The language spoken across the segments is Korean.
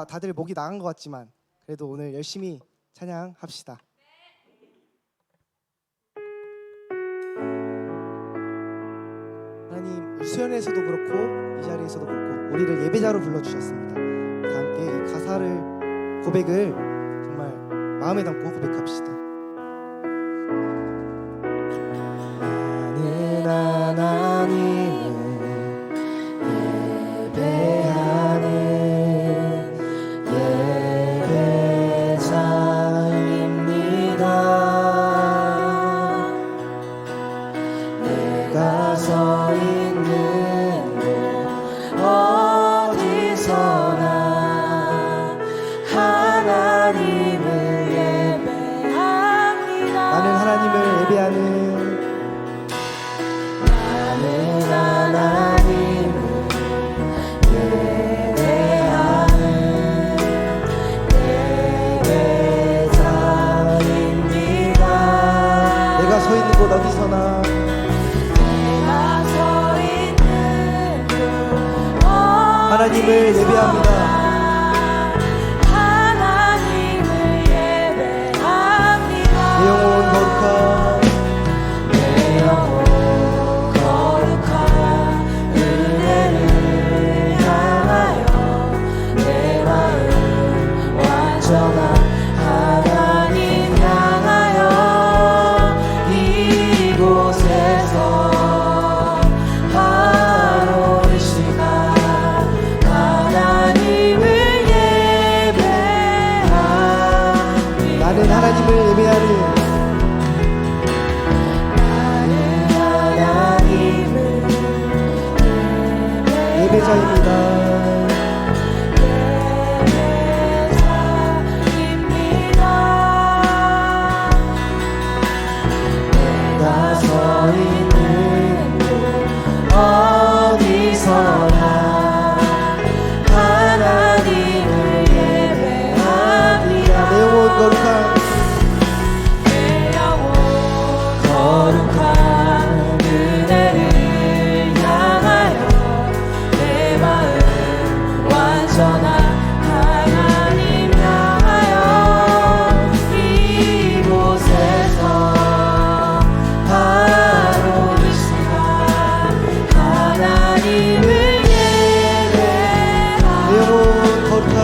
다들 목이 나간 것 같지만 그래도 오늘 열심히 찬양합시다. 하나님, 수연에서도 그렇고 이 자리에서도 그렇고 우리를 예배자로 불러주셨습니다. 다 함께 이 가사를 고백을 정말 마음에 담고 고백합시다. 나는 하나님을 예배하는 예배자입니다. 내가 서 있는 곳 어디서나 하나님을 예배합니다. 나는 하나님을 예배하는 어디서나 내가 서 있는 곳 하나님을 예배합니다. 하나님을 예배합니다. 내 영혼 거룩한 내 영혼 거룩한 은혜를 향하여 내 마음 완전한 하나님 향하여 이곳에서 바로 이 시간 하나님을 예배합니다. 나는 하나님을 예배하는 예배자입니다. 어디서나 하나님을 예배합니다. 내 영혼 거룩한 내 영혼 거룩한 은혜를 향하여 내 마음 완전한 하나님 향하여 이곳에서 바로 이 시간 하나님을 예배합니다. 내 영혼 거룩한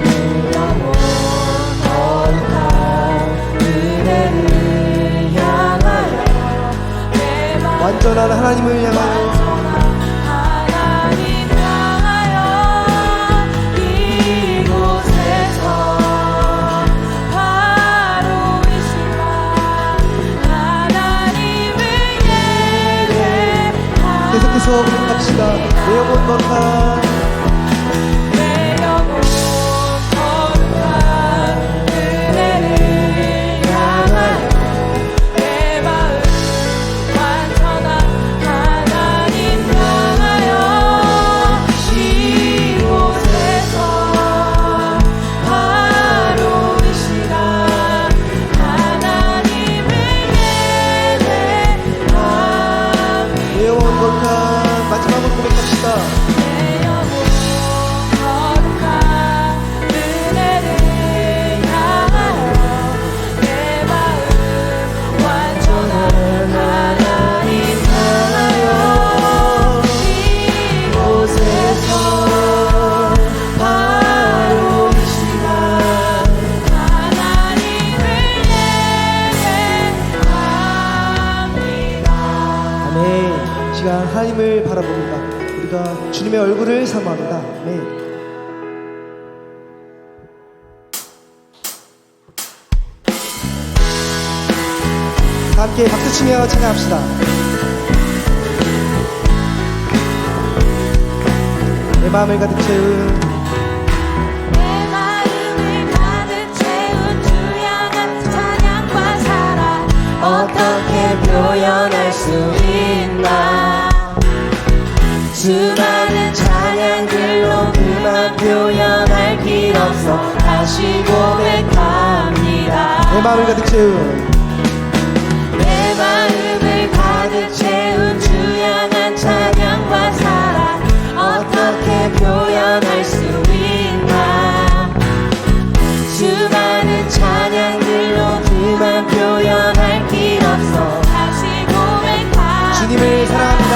내 영혼 거룩한 은혜를 향하여 내 마음 완전한 하나님을 향하여 이곳에서 바로 이 시간 하나님을 예배합니다. 계속해서 고백합시다. 내 영혼 거룩한 내 영혼 거룩한 은혜를 향하여 내 마음 완전한 하나님 향하여 이곳에서 바로 이 시간 하나님을 예배합니다. 내 영혼 거룩한 마지막으로 고백합시다. 내 영혼 거룩한 은혜를 향하여 내 마음 완전한 하나님 향하여 이곳에서 바로 이 시간 하나님을 예배합니다. 아멘. 이 시간 하나님을 바라봅니다. 우리가 주님의 얼굴을 사모합니다. 아멘. 다 함께 박수치며 찬양합시다. 내 마음을 가득 채운 내 마음을 가득 채운 주 향한 찬양과 사랑 어떻게 표현할 수 있나 수많은 찬양들로 그만 표현할 길 없어 다시 고백합니다. 내 마음을 가득 채운 내 마음을 가득 채운 주 향한 찬양과 사랑 어떻게 꿈에 표현할 수 있나 수많은 찬양들로 그만 표현할 길 없어 다시 고백합니다 주님을 사랑합니다.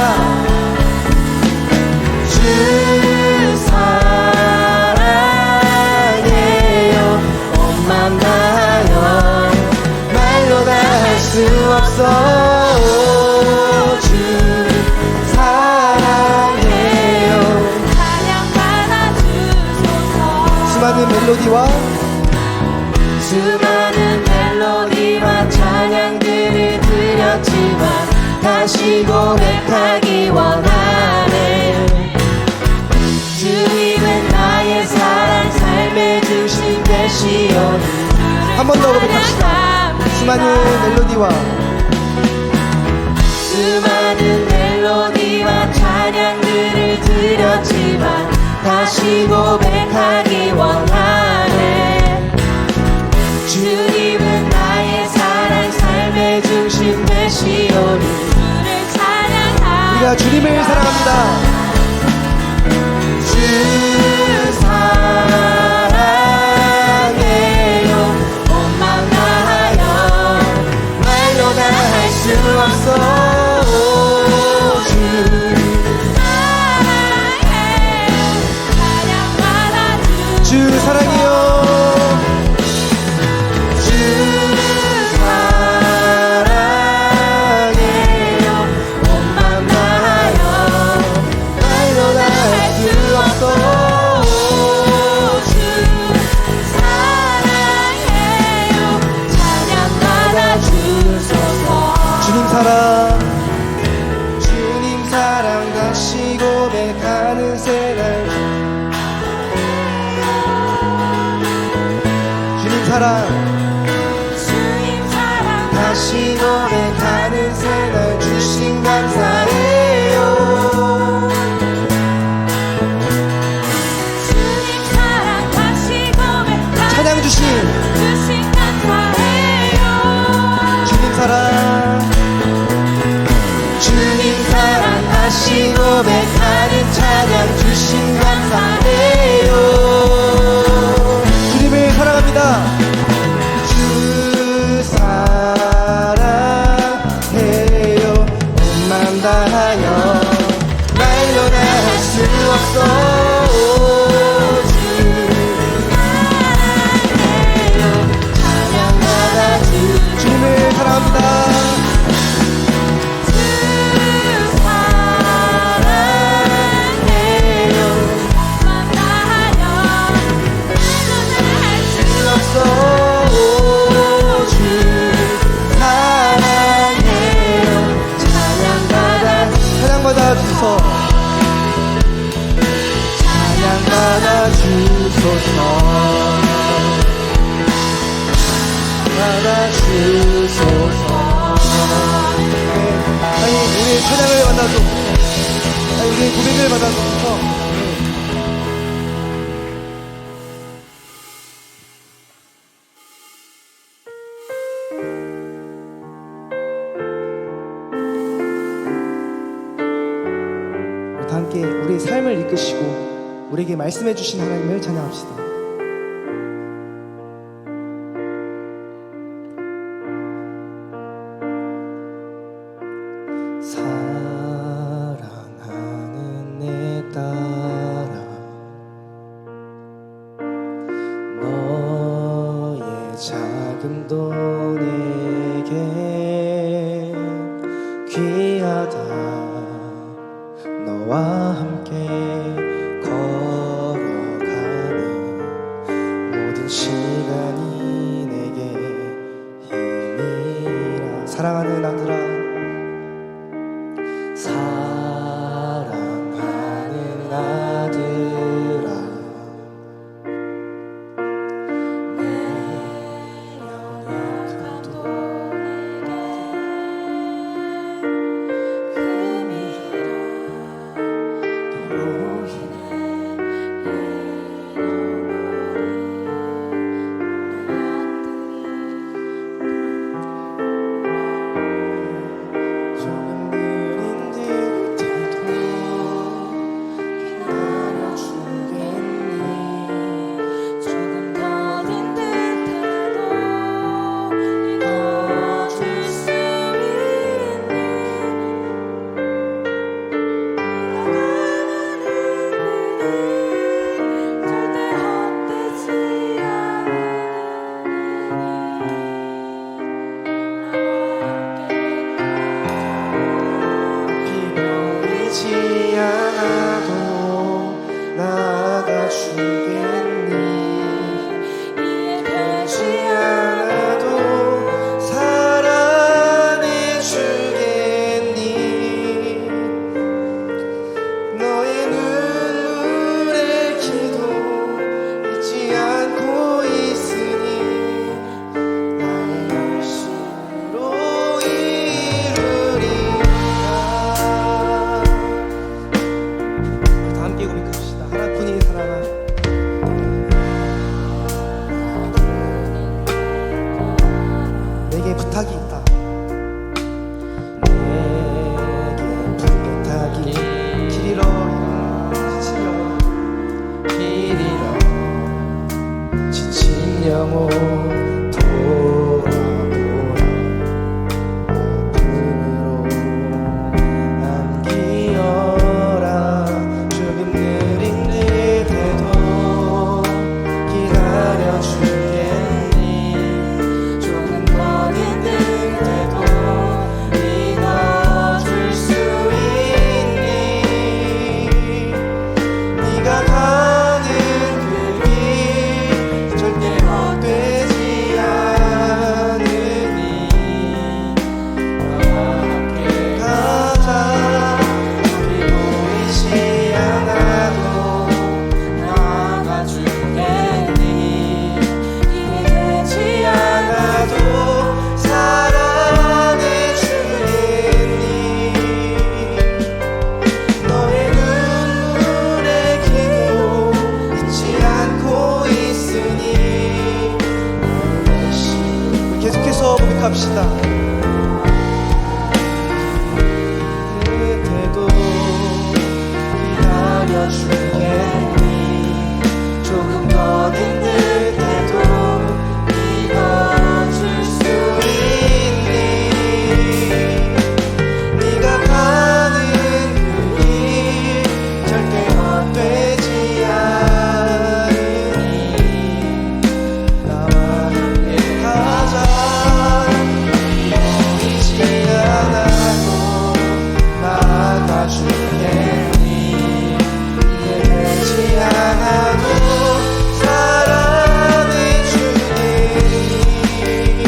주 사랑해요 온 맘 다하여 말로 다 할 수 없어 주 사랑해요 찬양 받아주소서 수많은 멜로디와 찬양들을 드렸지만 다시 고백하기 원하네 주님은 나의 사랑 삶에 주신 되시오 한 번 더 고백합시다. 수많은 멜로디와 찬양들을 드렸지만 다시 고백하기 원하네 주님은 나의 사랑 삶의 중심 되시오니 주를 찬양합니다 우리가 주님을 사랑합니다. 주 사랑해요 온 맘 다하여 말로 다 할 수 없어 주 사랑해요 찬양 받아주소서 주 사랑해요. 주 사랑해요 온 맘 다하여 말로 다 할 수 없어 주 사랑해요 찬양 받아주소서 주님 사랑 다시 고백하는 새날 주님 사랑 다시 고백하는 새날 주신 감사해요. 주님 사랑 다시 고백하는 찬양 주신 감사해요 주님 사랑 다시 고백하는 찬양 주신 감사해요 주님을 사랑합니다. 주 사랑해요 온 맘 다하여 말로 다 할 수 없어 주 사랑해요 찬양 받아주소서 주님을 사랑합니다. 주 사랑해요 맘 다하여 말로 다 할 수 없어 주 사랑해요 찬양 받아주소서 찬양 받아주소서 아니 우리 찬양을 만나서 우리 고백을 만나서 다 함께 우리의 삶을 이끄시고 우리에게 말씀해 주신 하나님을 찬양합시다. 사랑하는 내 딸아 너의 자금도 내게 귀하다 너와 함께 걸어가는 모든 시간이 내게 힘이라 사랑하는 아들아 사랑하는 아들아 내 연약함도 내게 부탁이 있다. 내게 부탁이 길 잃어 지치려 길 잃어 지친 영혼 돌아보라 아픔으로 남기어라 조금 느린 듯해도 기다려주겠니 조금 더 힘들대도 믿어줄 수 있니 네가 가는 그 길 절대 헛되지 않으니 나와 함께 가자 여기 보이지 않아도 나가주겠니 이해되지 않아도 사랑해주겠니 너의 눈물의 기도 잊지 않고 있으니 계속해서 고백합시다. 그때도 기다려주겠니 조금 더 힘들대도 믿어줄 수 있니 네가 가는 그 길 절대 헛되지 않으니 나와 함께 가자 보이지 않아도 나가주겠니 이해되지 않아도 사랑해주겠니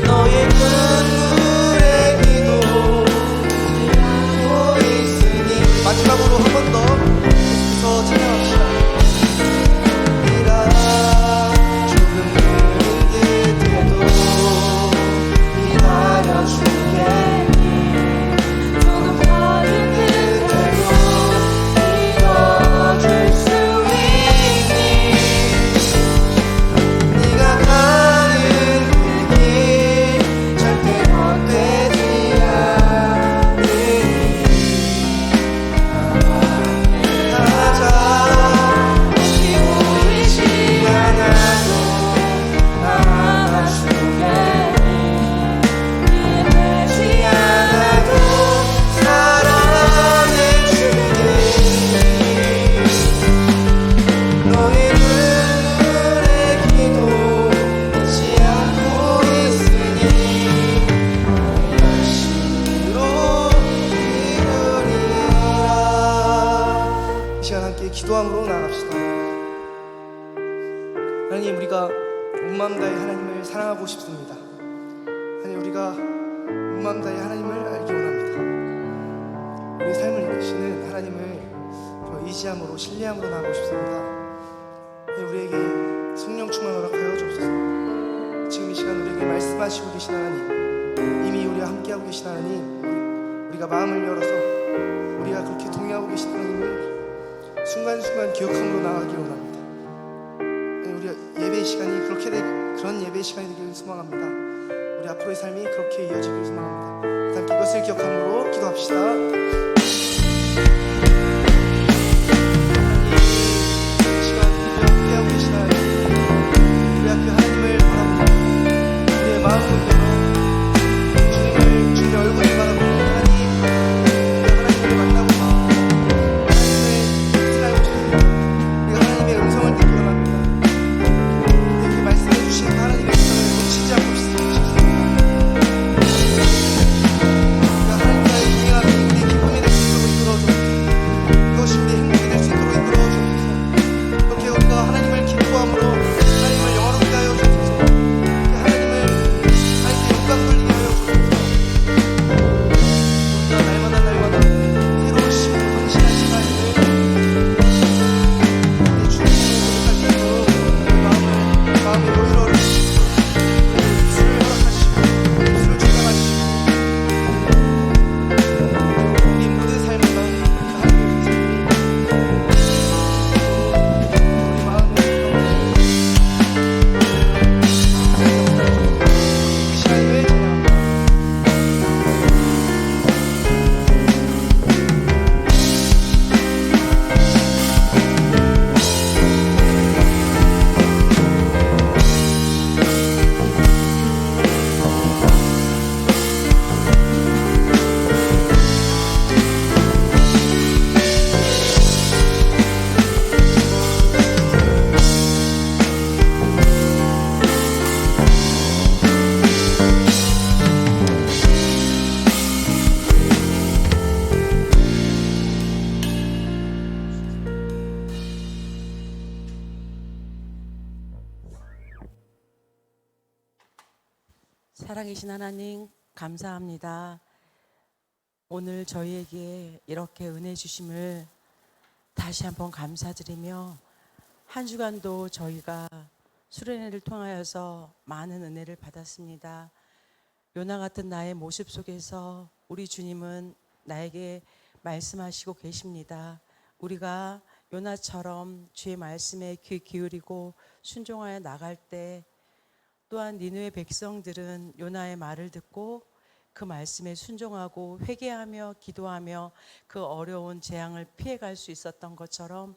너의 눈물의 기도 잊지 않고 있으니 마지막으로 한 번 더 계속해서 찬양합시다. 이라 조금 느린 듯해도 기다려주겠니 조금 더 힘들대도 믿어줄 수 있니 네가 가는 그 길 절대 헛되지 않으니 가자 여기 보이지 않아도 나가주겠니 이해되지 않아도 사랑해주겠니 너의 눈물의 기도 잊지 않고 있으니 나의 열심으로 이루리라 이 시간 함께 기도함으로 나갑시다. 하나님, 우리가 온 마음 다해 하나님을 사랑하고 싶습니다. 하나님, 우리가 온 마음 다해 하나님을 알기 원합니다. 우리 삶을 이끄시는 하나님을 저 의지함으로 신뢰함으로 나가고 싶습니다. 하나님, 우리에게 성령 충만 허락하여 주옵소서. 지금 이 시간 우리에게 말씀하시고 계신 하나님, 이미 우리와 함께하고 계신 하나님, 우리가 마음을 열어서 우리가 그렇게 동의하고 계신 하나님을 순간순간 기억함으로 나가기를 원합니다. 우리 예배 시간이 그런 예배 시간이 되기를 소망합니다. 우리 앞으로의 삶이 그렇게 이어지기를 소망합니다. 함께 이것을 기억함으로 기도합시다. 이 시간 우리와 함께하고 계신 하나님, 우리 앞에 하나님을 바라보고 우리의 마음을 열어 주님의 얼굴을 바라보고 하나님, 우리가 하나님을 만나고 우리가 하나님의 음성을 듣기 원합니다. 이렇게 말씀해 주신 하나님의 음성을 놓치지 않고 싶습니다. 우리가 하나님과의 동행함이 우리의 기쁨이 되시고 살아계신 하나님 감사합니다. 오늘 저희에게 이렇게 은혜 주심을 다시 한번 감사드리며 한 주간도 저희가 수련회를 통하여서 많은 은혜를 받았습니다. 요나 같은 나의 모습 속에서 우리 주님은 나에게 말씀하시고 계십니다. 우리가 요나처럼 주의 말씀에 귀 기울이고 순종하여 나갈 때, 또한 니느웨 백성들은 요나의 말을 듣고 그 말씀에 순종하고 회개하며 기도하며 그 어려운 재앙을 피해갈 수 있었던 것처럼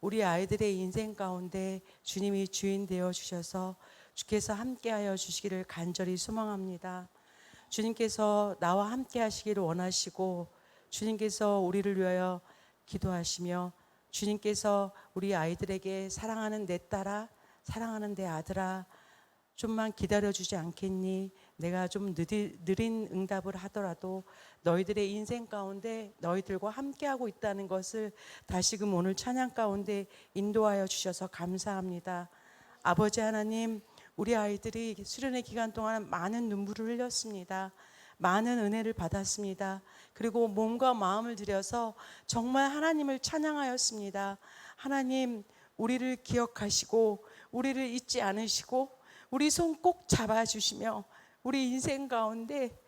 우리 아이들의 인생 가운데 주님이 주인 되어 주셔서 주께서 함께하여 주시기를 간절히 소망합니다. 주님께서 나와 함께 하시기를 원하시고, 주님께서 우리를 위하여 기도하시며, 주님께서 우리 아이들에게 사랑하는 내 딸아, 사랑하는 내 아들아, 좀만 기다려주지 않겠니? 내가 좀 느린 응답을 하더라도 너희들의 인생 가운데 너희들과 함께하고 있다는 것을 다시금 오늘 찬양 가운데 인도하여 주셔서 감사합니다. 아버지 하나님, 우리 아이들이 수련회 기간 동안 많은 눈물을 흘렸습니다. 많은 은혜를 받았습니다. 그리고 몸과 마음을 들여서 정말 하나님을 찬양하였습니다. 하나님, 우리를 기억하시고 우리를 잊지 않으시고 우리 손 꼭 잡아주시며 우리 인생 가운데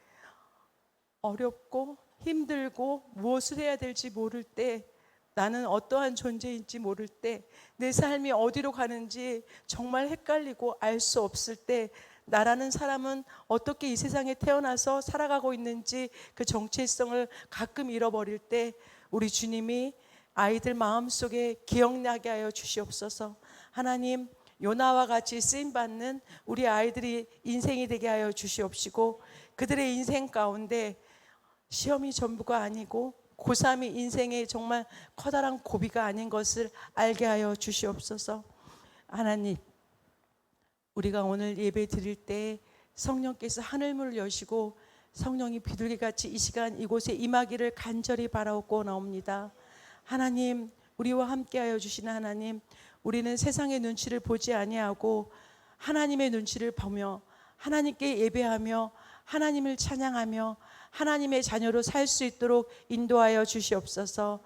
어렵고 힘들고 무엇을 해야 될지 모를 때, 나는 어떠한 존재인지 모를 때, 내 삶이 어디로 가는지 정말 헷갈리고 알 수 없을 때, 나라는 사람은 어떻게 이 세상에 태어나서 살아가고 있는지 그 정체성을 가끔 잃어버릴 때 우리 주님이 아이들 마음속에 기억나게 하여 주시옵소서. 하나님, 요나와 같이 쓰임받는 우리 아이들이 인생이 되게 하여 주시옵시고, 그들의 인생 가운데 시험이 전부가 아니고 고3이 인생의 정말 커다란 고비가 아닌 것을 알게 하여 주시옵소서. 하나님, 우리가 오늘 예배 드릴 때 성령께서 하늘문을 여시고 성령이 비둘기같이 이 시간 이곳에 임하기를 간절히 바라옵고 나옵니다. 하나님, 우리와 함께하여 주시는 하나님, 우리는 세상의 눈치를 보지 아니하고 하나님의 눈치를 보며 하나님께 예배하며 하나님을 찬양하며 하나님의 자녀로 살 수 있도록 인도하여 주시옵소서.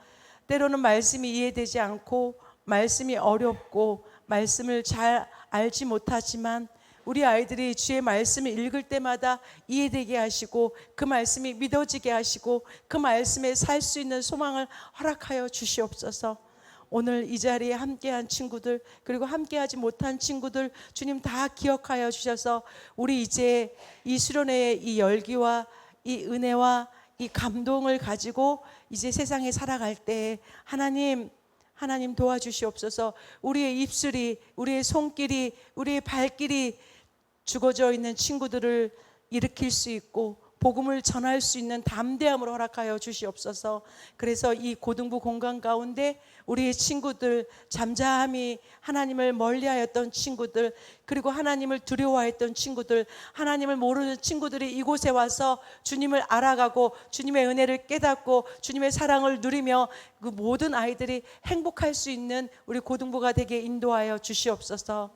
때로는 말씀이 이해되지 않고 말씀이 어렵고 말씀을 잘 알지 못하지만 우리 아이들이 주의 말씀을 읽을 때마다 이해되게 하시고 그 말씀이 믿어지게 하시고 그 말씀에 살 수 있는 소망을 허락하여 주시옵소서. 오늘 이 자리에 함께한 친구들, 그리고 함께하지 못한 친구들 주님 다 기억하여 주셔서 우리 이제 이 수련회의 이 열기와 이 은혜와 이 감동을 가지고 이제 세상에 살아갈 때 하나님 도와주시옵소서. 우리의 입술이, 우리의 손길이, 우리의 발길이 죽어져 있는 친구들을 일으킬 수 있고 복음을 전할 수 있는 담대함을 허락하여 주시옵소서. 그래서 이 고등부 공간 가운데 우리의 친구들, 잠잠히 하나님을 멀리하였던 친구들, 그리고 하나님을 두려워했던 친구들, 하나님을 모르는 친구들이 이곳에 와서 주님을 알아가고 주님의 은혜를 깨닫고 주님의 사랑을 누리며 그 모든 아이들이 행복할 수 있는 우리 고등부가 되게 인도하여 주시옵소서.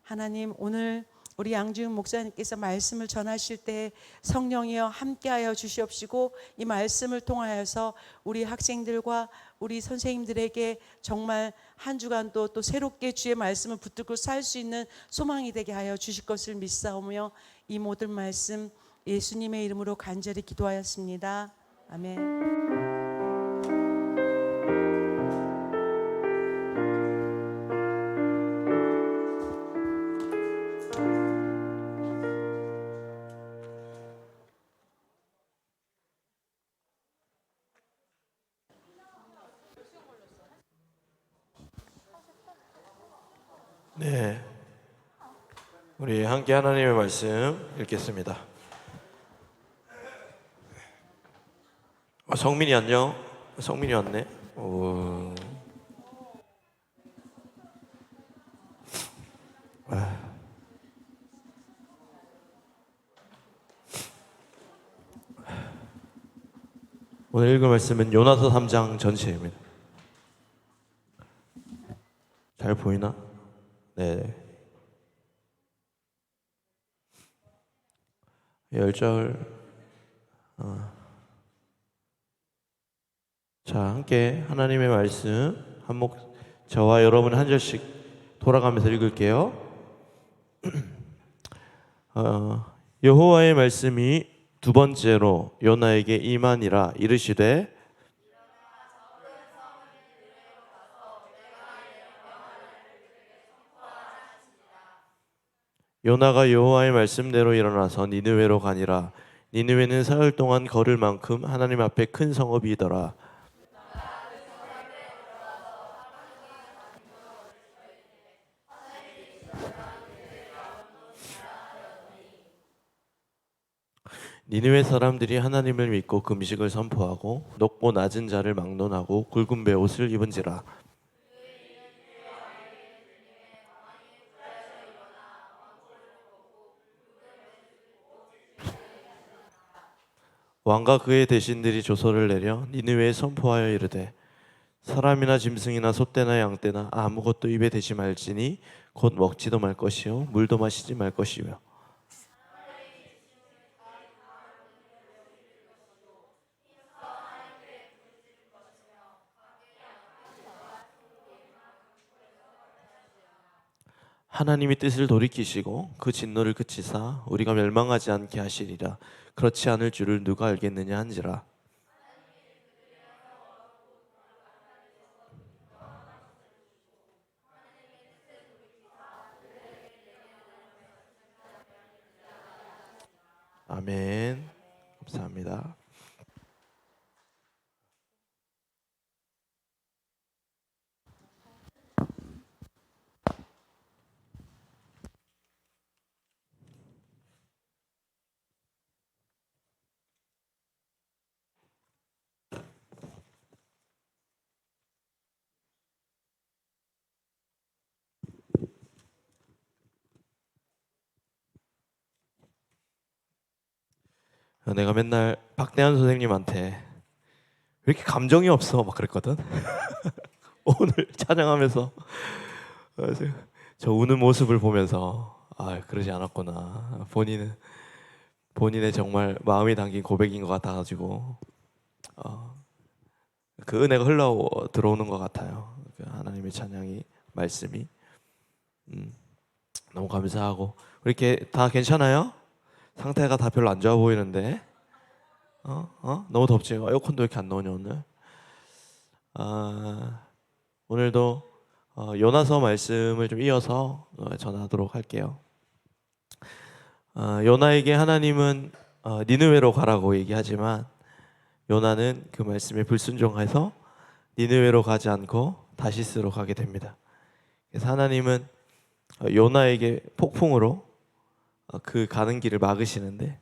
하나님, 오늘 우리 양지훈 목사님께서 말씀을 전하실 때 성령이여 함께하여 주시옵시고 이 말씀을 통하여서 우리 학생들과 우리 선생님들에게 정말 한 주간도 또 새롭게 주의 말씀을 붙들고 살 수 있는 소망이 되게 하여 주실 것을 믿사오며 이 모든 말씀 예수님의 이름으로 간절히 기도하였습니다. 아멘. 네, 우리 함께 하나님의 말씀 읽겠습니다. 성민이 안녕. 성민이 왔네. 오늘 읽을 말씀은 요나서 3장 전체입니다. 잘 보이나? 네. 10절. 자, 함께 하나님의 말씀 저와 여러분 한 절씩 돌아가면서 읽을게요. 여호와의 말씀이 두 번째로 요나에게 임하니라. 이르시되 요나가 여호와의 말씀대로 일어나서 니느웨로 가니라. 니느웨는 사흘 동안 걸을 만큼 하나님 앞에 큰 성읍이더라. 니느웨 사람들이 하나님을 믿고 금식을 선포하고 높고 낮은 자를 막론하고 굵은 베옷을 입은지라. 왕과 그의 대신들이 조서를 내려 니느웨에 선포하여 이르되 사람이나 짐승이나 소떼나 양떼나 아무것도 입에 대지 말지니 곧 먹지도 말 것이요 물도 마시지 말 것이요. 하나님이 뜻을 돌이키시고 그 진노를 그치사 우리가 멸망하지 않게 하시리라. 그렇지 않을 줄을 누가 알겠느냐 한지라. 아멘. 감사합니다. 내가 맨날 박대한 선생님한테 왜 이렇게 감정이 없어 막 그랬거든. 오늘 찬양하면서 저 우는 모습을 보면서 그러지 않았구나. 본인의 정말 마음이 담긴 고백인 것 같아가지고 그 은혜가 흘러 들어오는 것 같아요. 그 하나님의 찬양이 말씀이 너무 감사하고. 이렇게 다 괜찮아요? 상태가 다 별로 안 좋아 보이는데 너무 덥지? 에어컨도 왜 이렇게 안 나오냐 오늘? 오늘도 요나서 말씀을 좀 이어서 전하도록 할게요. 요나에게 하나님은 니느웨로 가라고 얘기하지만 요나는 그 말씀에 불순종해서 니느웨로 가지 않고 다시스로 가게 됩니다. 그래서 하나님은 요나에게 폭풍으로 그 가는 길을 막으시는데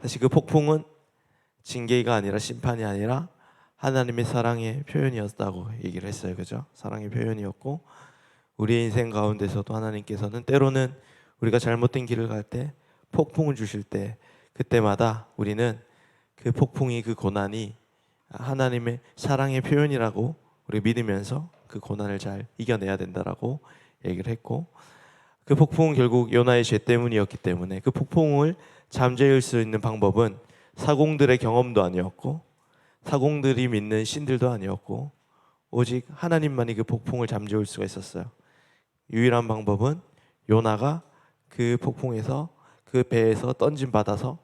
사실 그 폭풍은 징계가 아니라 심판이 아니라 하나님의 사랑의 표현이었다고 얘기를 했어요. 그죠? 사랑의 표현이었고 우리의 인생 가운데서도 하나님께서는 때로는 우리가 잘못된 길을 갈 때 폭풍을 주실 때 그때마다 우리는 그 폭풍이 그 고난이 하나님의 사랑의 표현이라고 우리 믿으면서 그 고난을 잘 이겨내야 된다라고 얘기를 했고 그 폭풍은 결국 요나의 죄 때문이었기 때문에 그 폭풍을 잠재울 수 있는 방법은 사공들의 경험도 아니었고 사공들이 믿는 신들도 아니었고 오직 하나님만이 그 폭풍을 잠재울 수가 있었어요. 유일한 방법은 요나가 그 폭풍에서 그 배에서 던짐 받아서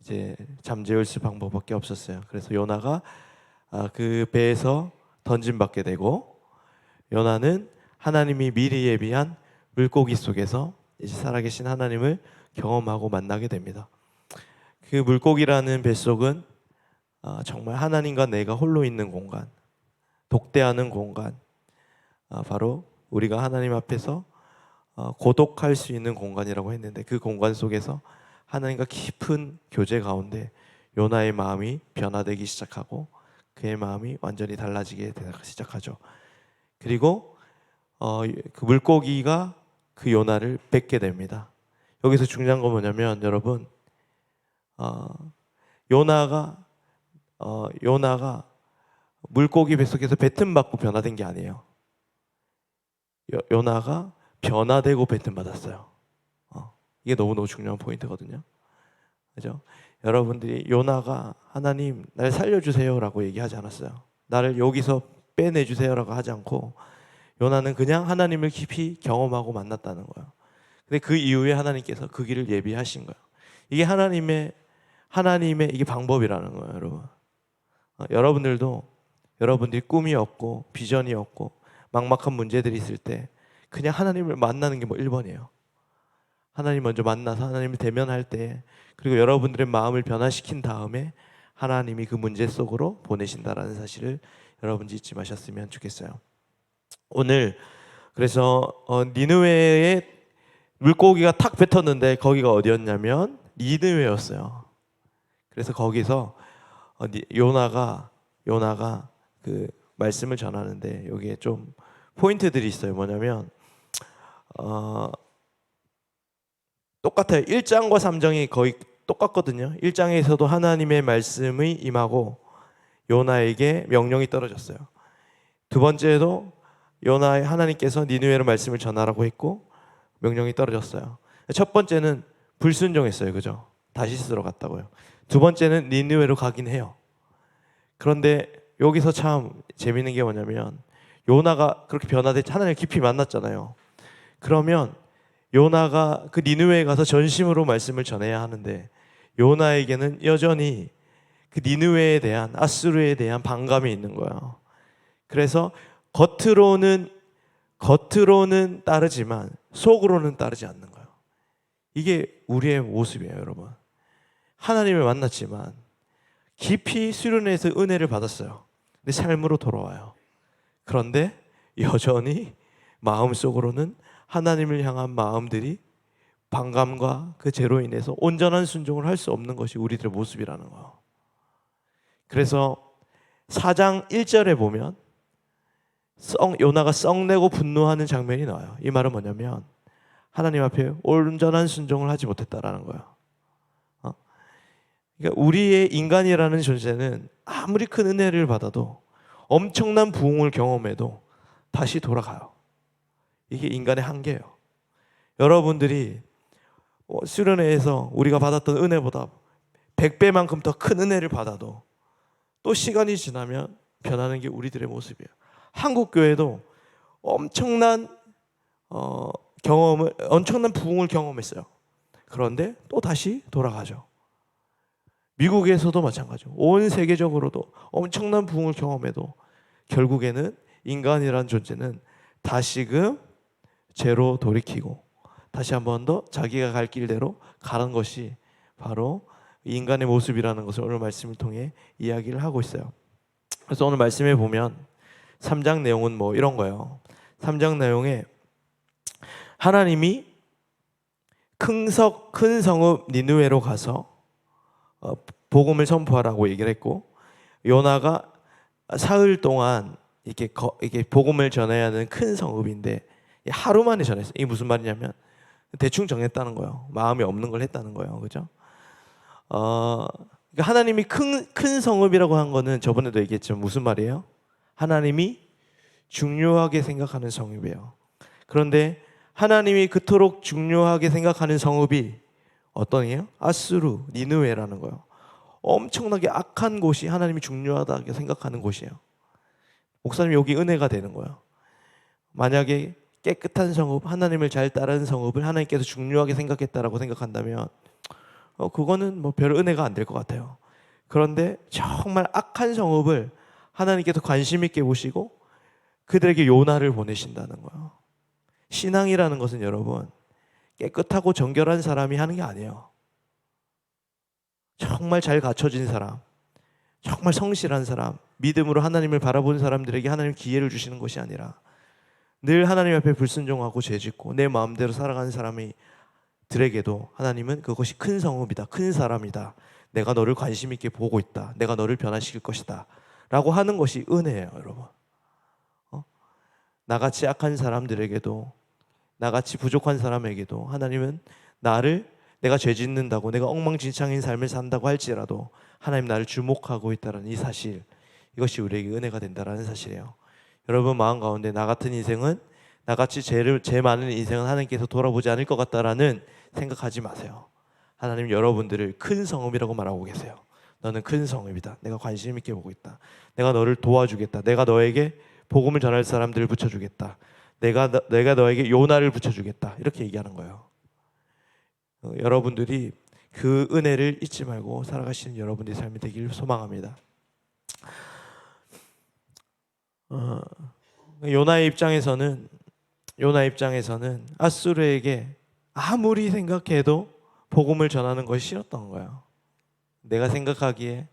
이제 잠재울 수 방법밖에 없었어요. 그래서 요나가 그 배에서 던짐 받게 되고 요나는 하나님이 미리 예비한 물고기 속에서 이제 살아계신 하나님을 경험하고 만나게 됩니다. 그 물고기라는 뱃속은 정말 하나님과 내가 홀로 있는 공간, 독대하는 공간, 바로 우리가 하나님 앞에서 고독할 수 있는 공간이라고 했는데 그 공간 속에서 하나님과 깊은 교제 가운데 요나의 마음이 변화되기 시작하고 그의 마음이 완전히 달라지게 시작하죠. 그리고 그 물고기가 그 요나를 뱉게 됩니다. 여기서 중요한 건 뭐냐면 여러분 요나가 물고기 뱃속에서 뱉음받고 변화된 게 아니에요. 요나가 변화되고 뱉음받았어요. 이게 너무너무 중요한 포인트거든요. 그죠? 여러분들이 요나가 하나님 날 살려주세요라고 얘기하지 않았어요. 나를 여기서 빼내주세요라고 하지 않고 요나는 그냥 하나님을 깊이 경험하고 만났다는 거예요. 근데 그 이후에 하나님께서 그 길을 예비하신 거예요. 이게 하나님의 이게 방법이라는 거예요, 여러분. 여러분들도 여러분들이 꿈이 없고 비전이 없고 막막한 문제들이 있을 때 그냥 하나님을 만나는 게 뭐 1번이에요. 하나님 먼저 만나서 하나님을 대면할 때, 그리고 여러분들의 마음을 변화시킨 다음에 하나님이 그 문제 속으로 보내신다라는 사실을 여러분들 잊지 마셨으면 좋겠어요. 오늘 그래서 니느웨에 물고기가 탁 뱉었는데 거기가 어디였냐면 니느웨였어요. 그래서 거기서 요나가 그 말씀을 전하는데 여기에 좀 포인트들이 있어요. 뭐냐면 똑같아요. 1장과 3장이 거의 똑같거든요. 1장에서도 하나님의 말씀이 임하고 요나에게 명령이 떨어졌어요. 두 번째도 요나의 하나님께서 니느웨로 말씀을 전하라고 했고 명령이 떨어졌어요. 첫 번째는 불순종했어요. 그죠? 다시스로 갔다고요. 두 번째는 니느웨로 가긴 해요. 그런데 여기서 참 재밌는 게 뭐냐면 요나가 그렇게 변화돼 하나님을 깊이 만났잖아요. 그러면 요나가 그 니느웨에 가서 전심으로 말씀을 전해야 하는데 요나에게는 여전히 그 니느웨에 대한 아수르에 대한 반감이 있는 거예요. 그래서 겉으로는 따르지만 속으로는 따르지 않는 거예요. 이게 우리의 모습이에요, 여러분. 하나님을 만났지만 깊이 수련회에서 은혜를 받았어요. 근데 삶으로 돌아와요. 그런데 여전히 마음속으로는 하나님을 향한 마음들이 반감과 그 죄로 인해서 온전한 순종을 할 수 없는 것이 우리들의 모습이라는 거예요. 그래서 4장 1절에 보면 요나가 썩내고 분노하는 장면이 나와요. 이 말은 뭐냐면 하나님 앞에 온전한 순종을 하지 못했다라는 거예요. 그러니까 우리의 인간이라는 존재는 아무리 큰 은혜를 받아도 엄청난 부흥을 경험해도 다시 돌아가요. 이게 인간의 한계예요. 여러분들이 수련회에서 우리가 받았던 은혜보다 100배만큼 더 큰 은혜를 받아도 또 시간이 지나면 변하는 게 우리들의 모습이에요. 한국 교회도 엄청난 부흥을 경험했어요. 그런데 또 다시 돌아가죠. 미국에서도 마찬가지고 온 세계적으로도 엄청난 부흥을 경험해도 결국에는 인간이라는 존재는 다시금 죄로 돌이키고 다시 한 번 더 자기가 갈 길대로 가는 것이 바로 인간의 모습이라는 것을 오늘 말씀을 통해 이야기를 하고 있어요. 그래서 오늘 말씀에 보면 3장 내용은 뭐 이런 거예요. 3장 내용에 하나님이 큰 성읍 니느웨로 가서 복음을 선포하라고 얘기를 했고 요나가 사흘 동안 이렇게 복음을 전해야 하는 큰 성읍인데 하루 만에 전했어요. 이게 무슨 말이냐면 대충 정했다는 거예요. 마음이 없는 걸 했다는 거예요. 그죠? 그러니까 하나님이 큰 성읍이라고 한 거는 저번에도 얘기했지만 무슨 말이에요? 하나님이 중요하게 생각하는 성읍이에요. 그런데 하나님이 그토록 중요하게 생각하는 성읍이 어떤이에요? 아수르, 니느웨라는 거예요. 엄청나게 악한 곳이 하나님이 중요하다고 생각하는 곳이에요. 목사님 여기 은혜가 되는 거예요. 만약에 깨끗한 성읍, 하나님을 잘 따르는 성읍을 하나님께서 중요하게 생각했다라고 생각한다면 그거는 뭐 별 은혜가 안 될 것 같아요. 그런데 정말 악한 성읍을 하나님께서 관심 있게 보시고 그들에게 요나를 보내신다는 거예요. 신앙이라는 것은 여러분 깨끗하고 정결한 사람이 하는 게 아니에요. 정말 잘 갖춰진 사람, 정말 성실한 사람, 믿음으로 하나님을 바라보는 사람들에게 하나님 기회를 주시는 것이 아니라 늘 하나님 앞에 불순종하고 죄짓고 내 마음대로 살아가는 사람이 들에게도 하나님은 그것이 큰 성읍이다, 큰 사람이다, 내가 너를 관심 있게 보고 있다, 내가 너를 변화시킬 것이다 라고 하는 것이 은혜예요. 여러분, 나같이 악한 사람들에게도 나같이 부족한 사람에게도 하나님은 내가 죄 짓는다고 내가 엉망진창인 삶을 산다고 할지라도 하나님 나를 주목하고 있다는 이 사실, 이것이 우리에게 은혜가 된다는 사실이에요. 여러분 마음 가운데 나 같은 인생은 나같이 죄 많은 인생은 하나님께서 돌아보지 않을 것 같다라는 생각하지 마세요. 하나님 여러분들을 큰 성읍이라고 말하고 계세요. 너는 큰 성읍이다. 내가 관심 있게 보고 있다. 내가 너를 도와주겠다. 내가 너에게 복음을 전할 사람들을 붙여주겠다. 내가 너에게 요나를 붙여주겠다. 이렇게 얘기하는 거예요. 여러분들이 그 은혜를 잊지 말고 살아가시는 여러분들의 삶이 되길 소망합니다. 요나의 입장에서는 아수르에게 아무리 생각해도 복음을 전하는 것이 싫었던 거예요. 내가 생각하기에,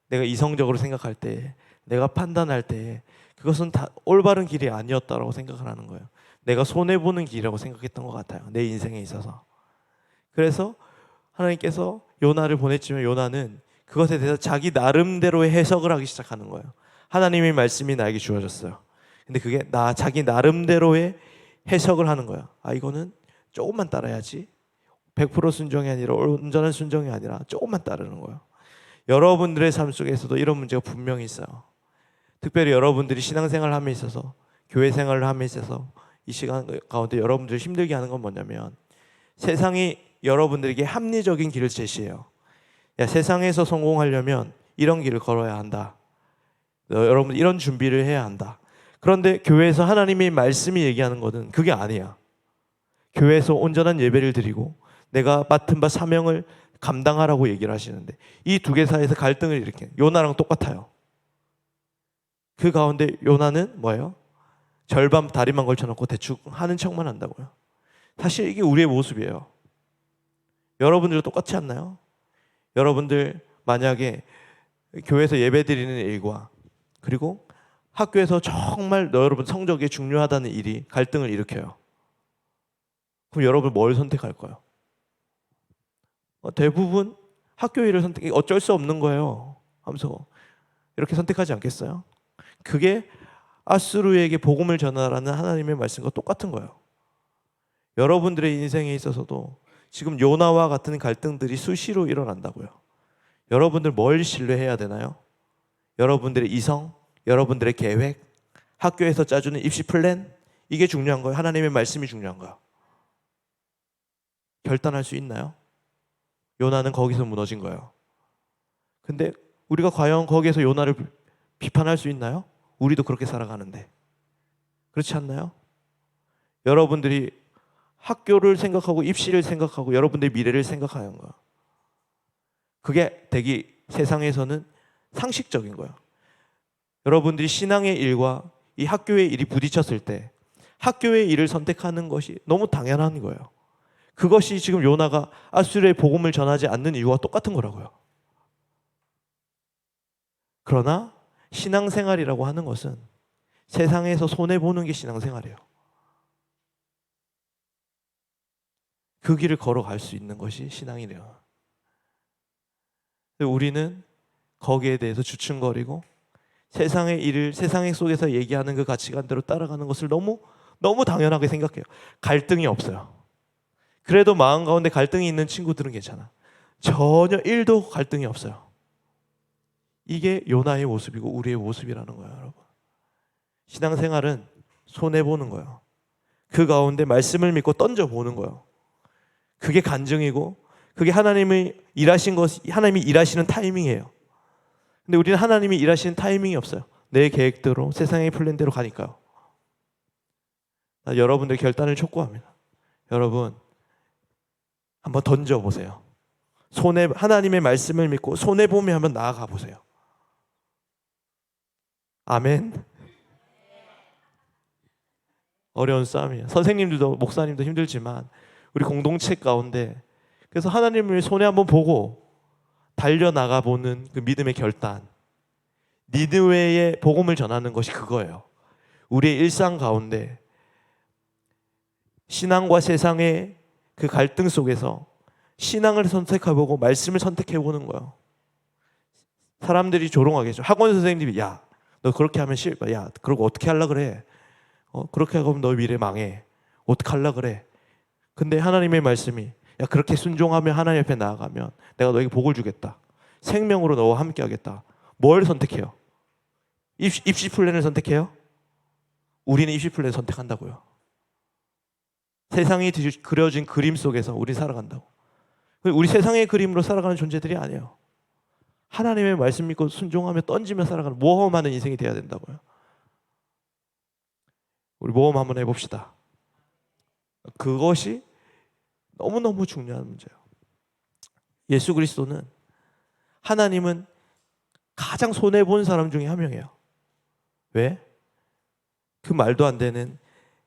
내가 이성적으로 생각할 때, 내가 판단할 때 그것은 다 올바른 길이 아니었다라고 생각을 하는 거예요. 내가 손해보는 길이라고 생각했던 것 같아요. 내 인생에 있어서. 그래서 하나님께서 요나를 보냈지만 요나는 그것에 대해서 자기 나름대로의 해석을 하기 시작하는 거예요. 하나님의 말씀이 나에게 주어졌어요. 근데 그게 자기 나름대로의 해석을 하는 거야. 이거는 조금만 따라야지. 100% 순종이 아니라 온전한 순종이 아니라 조금만 따르는 거예요. 여러분들의 삶 속에서도 이런 문제가 분명히 있어요. 특별히 여러분들이 신앙생활을 함에 있어서, 교회 생활을 함에 있어서 이 시간 가운데 여러분들을 힘들게 하는 건 뭐냐면, 세상이 여러분들에게 합리적인 길을 제시해요. 야, 세상에서 성공하려면 이런 길을 걸어야 한다. 여러분 이런 준비를 해야 한다. 그런데 교회에서 하나님의 말씀이 얘기하는 것은 그게 아니야. 교회에서 온전한 예배를 드리고 내가 맡은 바 사명을 감당하라고 얘기를 하시는데, 이 두 개 사이에서 갈등을 일으켜요. 요나랑 똑같아요. 그 가운데 요나는 뭐예요? 절반 다리만 걸쳐놓고 대충 하는 척만 한다고요. 사실 이게 우리의 모습이에요. 여러분들도 똑같지 않나요? 여러분들 만약에 교회에서 예배 드리는 일과 그리고 학교에서 정말 여러분 성적이 중요하다는 일이 갈등을 일으켜요. 그럼 여러분 뭘 선택할 거예요? 대부분 학교 일을 선택이 어쩔 수 없는 거예요 하면서 이렇게 선택하지 않겠어요? 그게 아수르에게 복음을 전하라는 하나님의 말씀과 똑같은 거예요. 여러분들의 인생에 있어서도 지금 요나와 같은 갈등들이 수시로 일어난다고요. 여러분들 뭘 신뢰해야 되나요? 여러분들의 이성, 여러분들의 계획, 학교에서 짜주는 입시 플랜, 이게 중요한 거예요? 하나님의 말씀이 중요한 거예요? 결단할 수 있나요? 요나는 거기서 무너진 거예요. 근데 우리가 과연 거기에서 요나를 비판할 수 있나요? 우리도 그렇게 살아가는데. 그렇지 않나요? 여러분들이 학교를 생각하고 입시를 생각하고 여러분들의 미래를 생각하는 거예요. 그게 되게 세상에서는 상식적인 거예요. 여러분들이 신앙의 일과 이 학교의 일이 부딪혔을 때 학교의 일을 선택하는 것이 너무 당연한 거예요. 그것이 지금 요나가 아수르의 복음을 전하지 않는 이유와 똑같은 거라고요. 그러나 신앙생활이라고 하는 것은 세상에서 손해보는 게 신앙생활이에요. 그 길을 걸어갈 수 있는 것이 신앙이래요. 우리는 거기에 대해서 주춤거리고 세상의 일을 세상 속에서 얘기하는 그 가치관대로 따라가는 것을 너무 당연하게 생각해요. 갈등이 없어요. 그래도 마음 가운데 갈등이 있는 친구들은 괜찮아. 전혀 1도 갈등이 없어요. 이게 요나의 모습이고 우리의 모습이라는 거예요, 여러분. 신앙생활은 손해보는 거예요. 그 가운데 말씀을 믿고 던져보는 거예요. 그게 간증이고 그게 하나님이 일하시는 타이밍이에요. 근데 우리는 하나님이 일하시는 타이밍이 없어요. 내 계획대로 세상의 플랜대로 가니까요. 여러분들 결단을 촉구합니다. 여러분 한번 던져보세요. 하나님의 말씀을 믿고 손해보며 한번 나아가 보세요. 아멘. 어려운 싸움이에요. 선생님들도 목사님도 힘들지만 우리 공동체 가운데 그래서 하나님을 손에 한번 보고 달려나가 보는 그 믿음의 결단, 니느웨의 복음을 전하는 것이 그거예요. 우리의 일상 가운데 신앙과 세상의 그 갈등 속에서 신앙을 선택해보고 말씀을 선택해보는 거예요. 사람들이 조롱하겠죠. 학원 선생님이 야, 너 그렇게 하면 야, 그러고 어떻게 하려 그래? 그렇게 하면 너 미래 망해. 어떻게 하려 그래? 근데 하나님의 말씀이 야, 그렇게 순종하면 하나님 앞에 나아가면 내가 너에게 복을 주겠다. 생명으로 너와 함께 하겠다. 뭘 선택해요? 입시 플랜을 선택해요? 우리는 입시 플랜을 선택한다고요. 세상이 그려진 그림 속에서 우리 살아간다고. 우리 세상의 그림으로 살아가는 존재들이 아니에요. 하나님의 말씀 믿고 순종하며 던지며 살아가는 모험하는 인생이 돼야 된다고요. 우리 모험 한번 해봅시다. 그것이 너무너무 중요한 문제예요. 예수 그리스도는, 하나님은 가장 손해본 사람 중에 한 명이에요. 왜? 그 말도 안 되는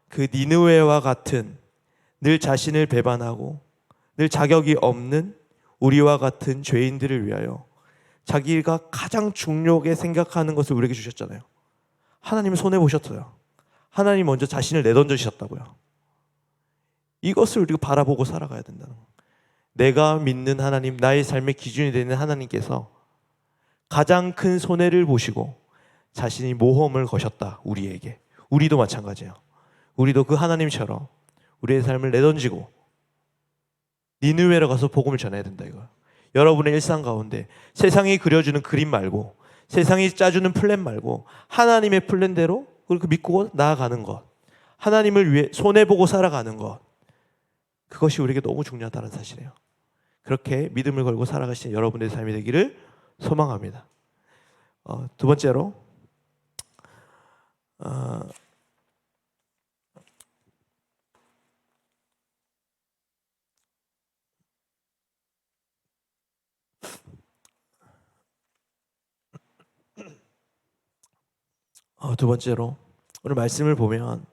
그 니느웨와 같은, 늘 자신을 배반하고 늘 자격이 없는 우리와 같은 죄인들을 위하여 자기가 가장 중요하게 생각하는 것을 우리에게 주셨잖아요. 하나님은 손해보셨어요. 하나님 먼저 자신을 내던져주셨다고요. 이것을 우리가 바라보고 살아가야 된다는 거예요. 내가 믿는 하나님, 나의 삶의 기준이 되는 하나님께서 가장 큰 손해를 보시고 자신이 모험을 거셨다. 우리에게. 우리도 마찬가지예요. 우리도 그 하나님처럼 우리의 삶을 내던지고 니느웨로 가서 복음을 전해야 된다 이거예요. 여러분의 일상 가운데 세상이 그려주는 그림 말고, 세상이 짜주는 플랜 말고 하나님의 플랜대로 그렇게 믿고 나아가는 것, 하나님을 위해 손해보고 살아가는 것, 그것이 우리에게 너무 중요하다는 사실이에요. 그렇게 믿음을 걸고 살아가시는 여러분의 삶이 되기를 소망합니다. 두 번째로 오늘 말씀을 보면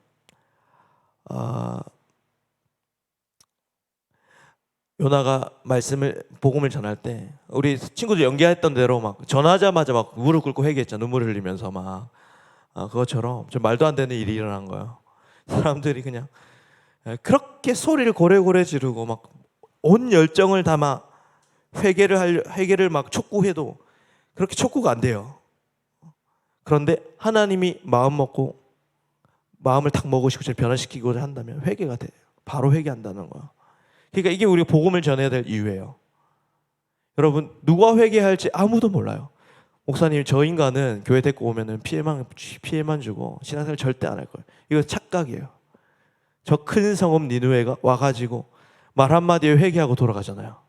요나가 복음을 전할 때 우리 친구들 연기했던 대로 막 전하자마자 막 무릎 꿇고 회개했죠. 눈물을 흘리면서 막 그것처럼 좀 말도 안 되는 일이 일어난 거예요. 사람들이 그냥 그렇게 소리를 고래고래 지르고 막 온 열정을 담아 회개를 막 촉구해도 그렇게 촉구가 안 돼요. 그런데 하나님이 마음을 탁 먹으시고 변화시키고자 한다면 회개가 돼요. 바로 회개한다는 거예요. 그러니까 이게 우리가 복음을 전해야 될 이유예요. 여러분, 누가 회개할지 아무도 몰라요. 목사님, 저 인간은 교회 데리고 오면은 피해만 주고 신앙생활 절대 안 할 거예요. 이거 착각이에요. 저 큰 성읍 니느웨가 와가지고 말 한마디에 회개하고 돌아가잖아요.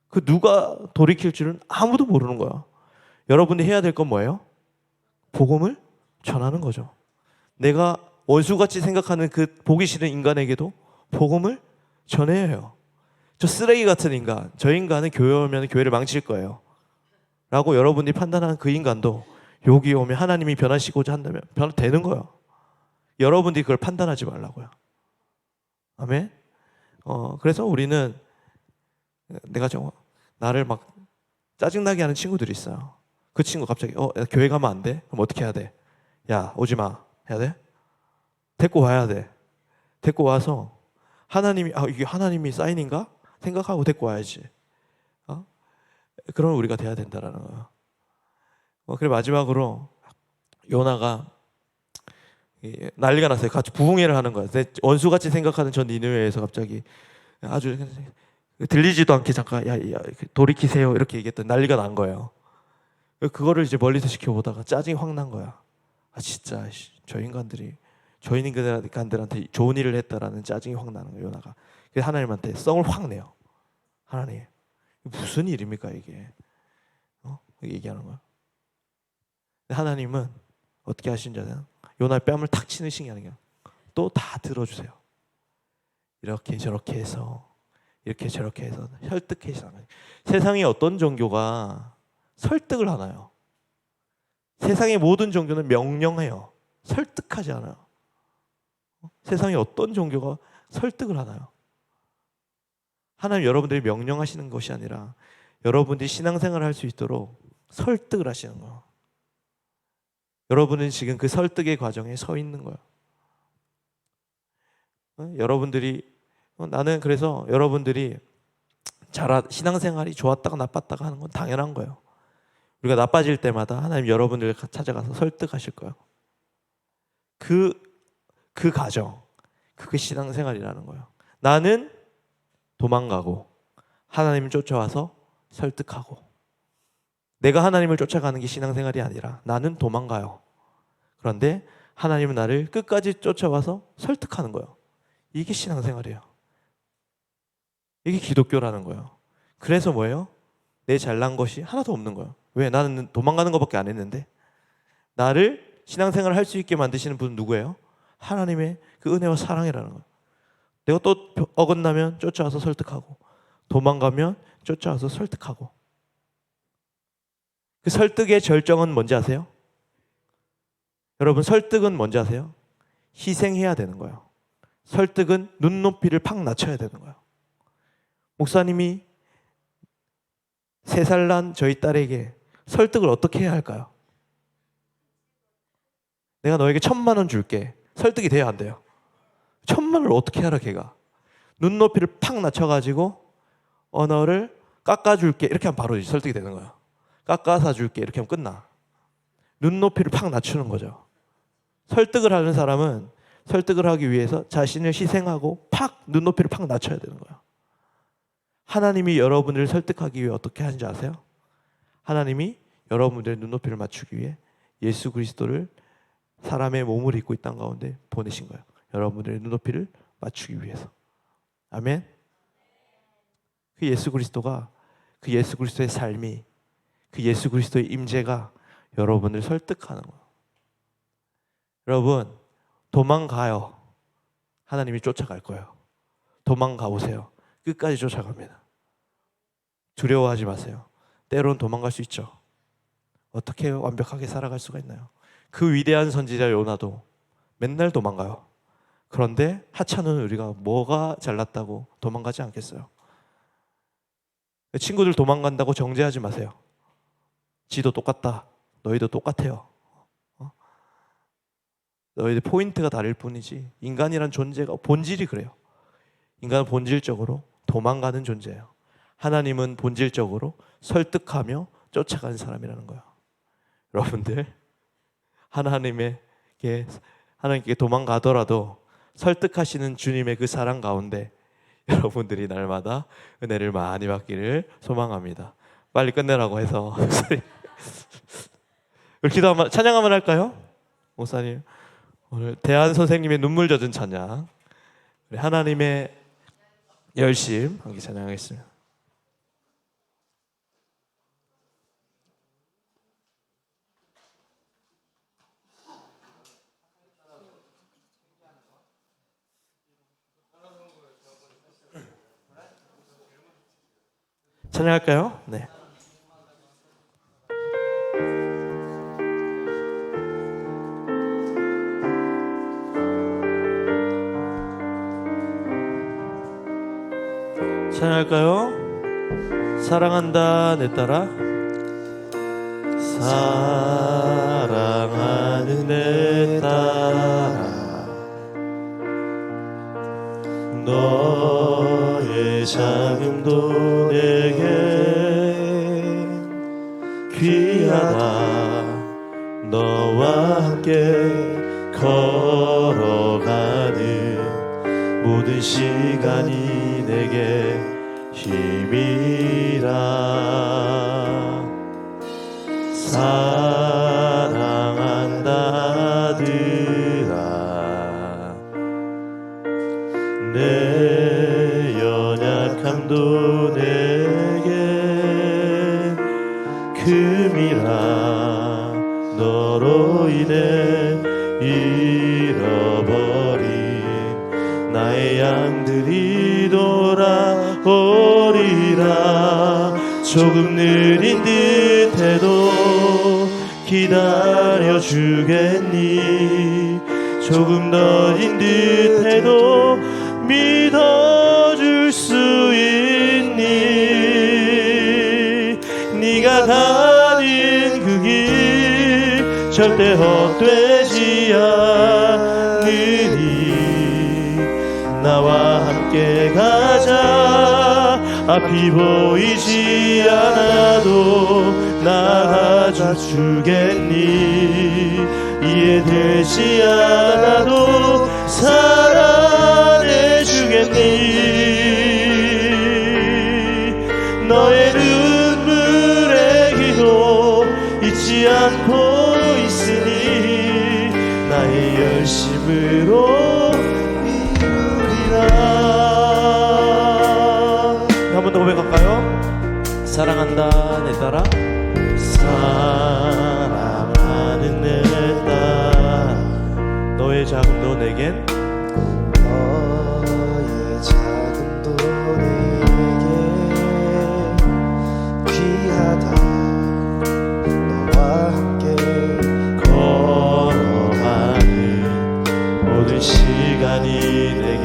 그 누가 돌이킬 줄은 아무도 모르는 거야. 여러분이 해야 될 건 뭐예요? 복음을 전하는 거죠. 내가 원수같이 생각하는 그 보기 싫은 인간에게도 복음을 전해야 해요. 저 쓰레기 같은 인간, 저 인간은 교회 오면 교회를 망칠 거예요 라고 여러분이 판단하는 그 인간도 여기 오면 하나님이 변화시키고자 한다면 변화되는 거예요. 여러분들이 그걸 판단하지 말라고요. 아멘. 그래서 우리는 나를 막 짜증나게 하는 친구들이 있어요. 그 친구 갑자기 야, 교회 가면 안 돼? 그럼 어떻게 해야 돼? 야, 오지 마. 해야 돼? 데리고 와야 돼. 데리고 와서 이게 하나님이 사인인가? 생각하고 데리고 와야지. 그럼 우리가 돼야 된다라는 거예요. 그래 마지막으로 요나가 난리가 났어요. 같이 부흥회를 하는 거예요. 원수같이 생각하는 전 니느웨에서 갑자기 아주 들리지도 않게 잠깐 야 돌이키세요 이렇게 얘기했더니 난리가 난 거예요. 그거를 이제 멀리서 지켜보다가 짜증이 확 난 거야. 진짜 저 인간들한테 좋은 일을 했다라는 짜증이 확 나는 거예요. 요나가. 그래서 하나님한테 썽을 확 내요. 하나님, 무슨 일입니까 이게? 얘기하는 거야. 하나님은 어떻게 하시는지 아세요? 요나의 뺨을 탁 치는 신기하는 게 또 다 들어주세요. 이렇게 저렇게 해서 설득해서 세상의 어떤 종교가 설득을 하나요? 세상의 모든 종교는 명령해요. 설득하지 않아요. 세상의 어떤 종교가 설득을 하나요? 하나님 여러분들이 명령하시는 것이 아니라 여러분들이 신앙생활을 할 수 있도록 설득을 하시는 거예요. 여러분은 지금 그 설득의 과정에 서 있는 거예요. 나는 그래서 여러분들이 신앙생활이 좋았다가 나빴다가 하는 건 당연한 거예요. 우리가 나빠질 때마다 하나님 여러분들을 찾아가서 설득하실 거예요. 그 과정, 그게 신앙생활이라는 거예요. 나는 도망가고 하나님을 쫓아와서 설득하고, 내가 하나님을 쫓아가는 게 신앙생활이 아니라 나는 도망가요. 그런데 하나님은 나를 끝까지 쫓아와서 설득하는 거예요. 이게 신앙생활이에요. 이게 기독교라는 거예요. 그래서 뭐예요? 내 잘난 것이 하나도 없는 거예요. 왜? 나는 도망가는 것밖에 안 했는데. 나를 신앙생활을 할 수 있게 만드시는 분은 누구예요? 하나님의 그 은혜와 사랑이라는 거예요. 내가 또 어긋나면 쫓아와서 설득하고, 도망가면 쫓아와서 설득하고. 그 설득의 절정은 뭔지 아세요? 여러분, 설득은 뭔지 아세요? 희생해야 되는 거예요. 설득은 눈높이를 팍 낮춰야 되는 거예요. 목사님이 3살 난 저희 딸에게 설득을 어떻게 해야 할까요? 내가 너에게 1,000만 원 줄게. 설득이 돼야 안 돼요? 1,000만 원을 어떻게 하라 걔가. 눈높이를 팍 낮춰가지고 언어를 깎아줄게 이렇게 하면 바로 설득이 되는 거예요. 깎아서 줄게 이렇게 하면 끝나. 눈높이를 팍 낮추는 거죠. 설득을 하는 사람은 설득을 하기 위해서 자신을 희생하고 팍 눈높이를 팍 낮춰야 되는 거예요. 하나님이 여러분을 설득하기 위해 어떻게 하는지 아세요? 하나님이 여러분들의 눈높이를 맞추기 위해 예수 그리스도를 사람의 몸을 입고 이 땅 가운데 보내신 거예요. 여러분들의 눈높이를 맞추기 위해서. 아멘. 그 예수 그리스도가, 그 예수 그리스도의 삶이, 그 예수 그리스도의 임재가 여러분을 설득하는 거예요. 여러분, 도망가요. 하나님이 쫓아갈 거예요. 도망가 보세요. 끝까지 쫓아갑니다. 두려워하지 마세요. 때로는 도망갈 수 있죠. 어떻게 완벽하게 살아갈 수가 있나요? 그 위대한 선지자 요나도 맨날 도망가요. 그런데 하찮은 우리가 뭐가 잘났다고 도망가지 않겠어요? 친구들 도망간다고 정죄하지 마세요. 지도 똑같다. 너희도 똑같아요. 너희들 포인트가 다를 뿐이지 인간이란 존재가 본질이 그래요. 인간은 본질적으로 도망가는 존재예요. 하나님은 본질적으로 설득하며 쫓아가는 사람이라는 거예요. 여러분들, 하나님께 도망가더라도 설득하시는 주님의 그 사랑 가운데 여러분들이 날마다 은혜를 많이 받기를 소망합니다. 빨리 끝내라고 해서 우리 기도 한번, 찬양 한번 할까요? 목사님, 오늘 대한 선생님의 눈물 젖은 찬양, 우리 하나님의 열심 함께 찬양하겠습니다. 찬양할까요? 네. 찬양할까요? 사랑한다 내 딸아. 사랑하는 내 딸아, 너의 자금도 내게 귀하다. 너와 함께 걸어가는 모든 시간이 내게 힘이라. 사랑한다 아들아, 내 연약함도 내게 금이라. 너로 인해 잃어버린 나의 양들이 돌아오리라. 조금 느린 듯해도 기다려주겠니? 조금 더딘 듯해도 믿어줄 수 있니? 네가 가는 그 길 절대 헛되지 않으니 나와 함께 가자. 앞이 보이지 않아도 나아가 주겠니? 이해되지 않아도 사랑해 주겠니? 너의 눈물의 기도 잊지 않고 있으니 나의 열심으로 이루리라. 사랑한다 내 딸아, 사랑하는 내 딸, 너의 작음도 내겐 너의 작은도 내게 귀하다. 너와 함께 걸어가는 모든 시간이 내게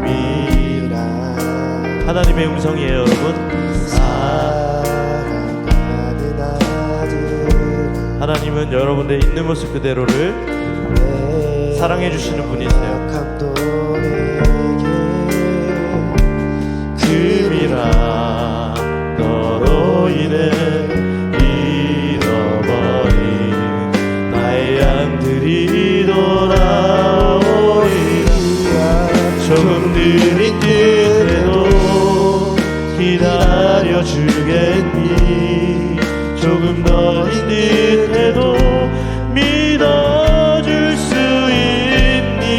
힘이라. 하나님의 음성이에요 여러분. 사랑하는 아들, 하나님은 여러분의 있는 모습 그대로를 사랑해 주시는 분이세요. 약함도 내게 금이라 너로 인해 잃어버린 나의 양들이 돌아오리라. 조금 느린 듯해도 기다려주겠니. 조금 너인 듯해도 믿어줄 수 있니.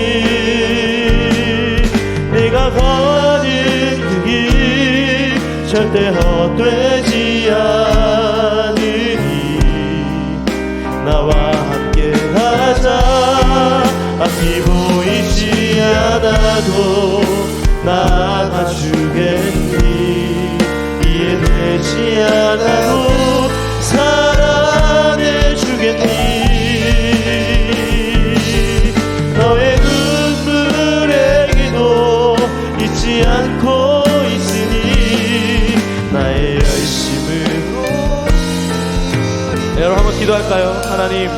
내가 가는 그 길 절대 헛되지 않으니 나와 함께 가자. 앞이 보이지 않아도 나가주겠니. 이해되지 않아도 사랑해주겠니. 너의 눈물의 기도 잊지 않고 있으니 나의 열심을. 여러분 한번 기도할까요? 하나님,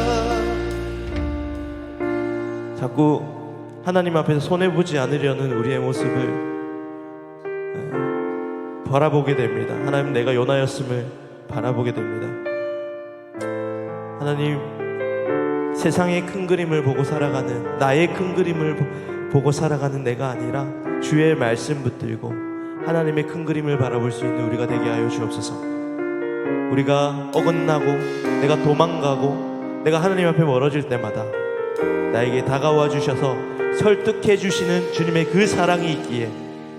자꾸 하나님 앞에서 손해보지 않으려는 우리의 모습을 바라보게 됩니다. 하나님, 내가 요나였음을 바라보게 됩니다. 하나님, 세상의 큰 그림을 보고 살아가는, 나의 큰 그림을 보고 살아가는 내가 아니라 주의 말씀 붙들고 하나님의 큰 그림을 바라볼 수 있는 우리가 되게 하여 주옵소서. 우리가 어긋나고 내가 도망가고 내가 하나님 앞에 멀어질 때마다 나에게 다가와 주셔서 설득해 주시는 주님의 그 사랑이 있기에